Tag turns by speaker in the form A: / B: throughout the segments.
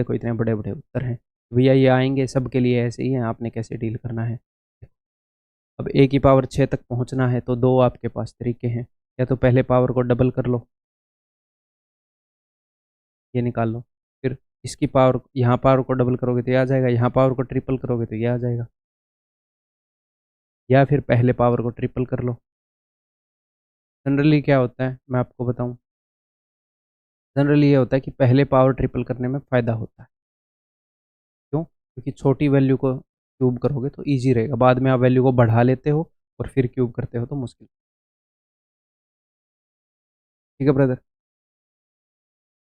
A: देखो इतने बड़े बड़े उत्तर हैं भैया, ये आएंगे सबके लिए ऐसे ही हैं, आपने कैसे डील करना है। अब ए की पावर 6 तक पहुंचना है तो दो आपके पास तरीके हैं, या तो पहले पावर को डबल कर लो, ये निकाल लो, फिर इसकी पावर, यहाँ पावर को डबल करोगे तो ये आ जाएगा, यहाँ पावर को ट्रिपल करोगे तो ये आ जाएगा, या फिर पहले पावर को ट्रिपल कर लो। जनरली क्या होता है मैं आपको बताऊं, जनरली ये होता है कि पहले पावर ट्रिपल करने में फ़ायदा होता है। क्यों? क्योंकि छोटी वैल्यू को क्यूब करोगे तो ईजी रहेगा, बाद में आप वैल्यू को बढ़ा लेते हो और फिर क्यूब करते हो तो मुश्किल। ठीक है ब्रदर।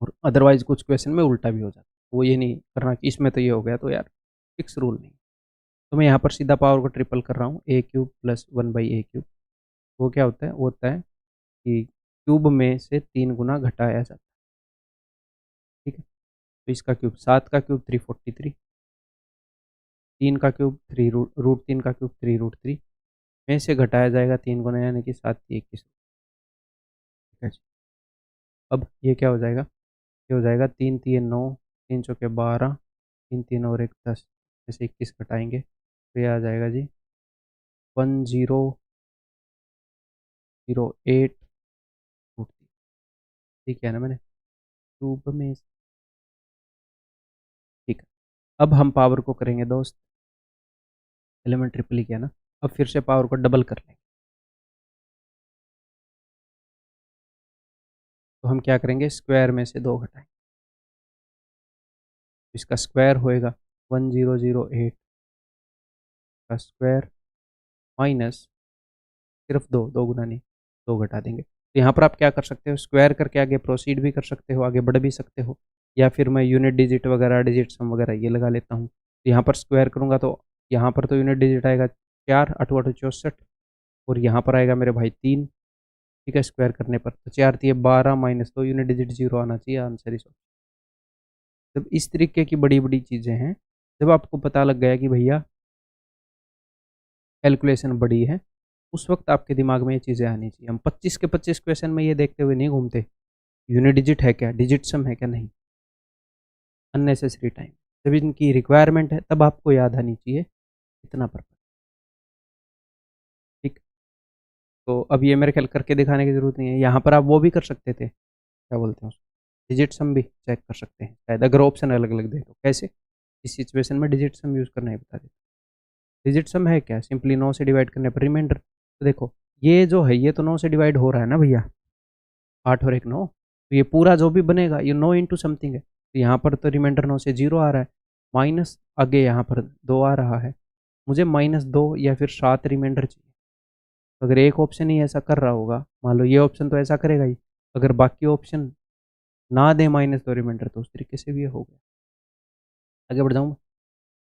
A: और अदरवाइज कुछ क्वेश्चन में उल्टा भी हो जाता है, वो ये नहीं करना कि इसमें तो ये हो गया, तो यार फिक्स रूल नहीं। तो मैं यहाँ पर सीधा पावर को ट्रिपल कर रहा हूँ, ए क्यूब प्लस 1/a क्यूब। वो क्या होता है? वो होता है कि क्यूब में से 3 गुना घटाया जाता है। ठीक है, तो इसका क्यूब 7 का क्यूब 343, 3 का क्यूब 3√3 का क्यूब 3√3 में से घटाया जाएगा 3 गुना, यानी कि 7×3 = 21। ठीक है जी। अब ये क्या हो जाएगा? ये हो जाएगा 3×3 = 9, 3×4 = 12, 3×3 और 1 = 10, में से 21 घटाएंगे तो ये आ जाएगा जी 1008√3। ठीक है ना मैंने क्यूब में। ठीक है, अब हम पावर को करेंगे दोस्त, एलिमेंट ट्रिपल ही किया ना, अब फिर से पावर को डबल कर लेंगे। तो हम क्या करेंगे? स्क्वायर में से 2 घटाएंगे, इसका स्क्वायर होएगा 1008 का स्क्वायर माइनस सिर्फ 2 गुना नहीं, 2 घटा देंगे। तो यहाँ पर आप क्या कर सकते हो? स्क्वायर करके आगे प्रोसीड भी कर सकते हो, आगे बढ़ भी सकते हो, या फिर मैं यूनिट डिजिट वगैरह, डिजिट सम वगैरह ये लगा लेता हूँ। तो यहाँ पर स्क्वायर करूँगा तो यहाँ पर तो यूनिट डिजिट आएगा 4, 8 8 64, और यहाँ पर आएगा मेरे भाई 3। ठीक है, स्क्वायर करने पर तो 4×3 = 12 माइनस 2, यूनिट डिजिट 0 आना चाहिए, आंसर इस। जब इस तरीके की बड़ी बड़ी चीज़ें हैं, जब आपको पता लग गया कि भैया कैलकुलेशन बड़ी है, उस वक्त आपके दिमाग में ये चीज़ें आनी चाहिए। हम 25 के 25 क्वेश्चन में ये देखते हुए नहीं घूमते यूनिट डिजिट है क्या, डिजिट सम है क्या, नहीं। अननेसेसरी टाइम, जब इनकी रिक्वायरमेंट है तब आपको याद आनी चाहिए इतना पर। ठीक, तो अब ये मेरे ख्याल करके दिखाने की जरूरत नहीं है, यहाँ पर आप वो भी कर सकते थे, क्या बोलते हैं उसको, डिजिट सम भी चेक कर सकते हैं शायद, अगर ऑप्शन अलग अलग दे तो। कैसे? इस सिचुएशन में डिजिट सम यूज़ करना ही बता देते। डिजिट सम है क्या? सिंपली 9 से डिवाइड करने पर रिमाइंडर। तो देखो ये जो है ये तो 9 से डिवाइड हो रहा है ना भैया, 8 और 1 9, तो ये पूरा जो भी बनेगा ये 9 इंटू समथिंग है, तो यहाँ पर तो रिमाइंडर 9 से 0 आ रहा है, माइनस आगे यहाँ पर 2 आ रहा है, मुझे -2 या फिर 7 रिमाइंडर चाहिए। तो अगर एक ऑप्शन ही ऐसा कर रहा होगा, मान लो ये ऑप्शन तो ऐसा करेगा ही, अगर बाकी ऑप्शन ना दे -2 रिमाइंडर तो उस तरीके से भी हो गया। आगे बढ़ जाऊँ।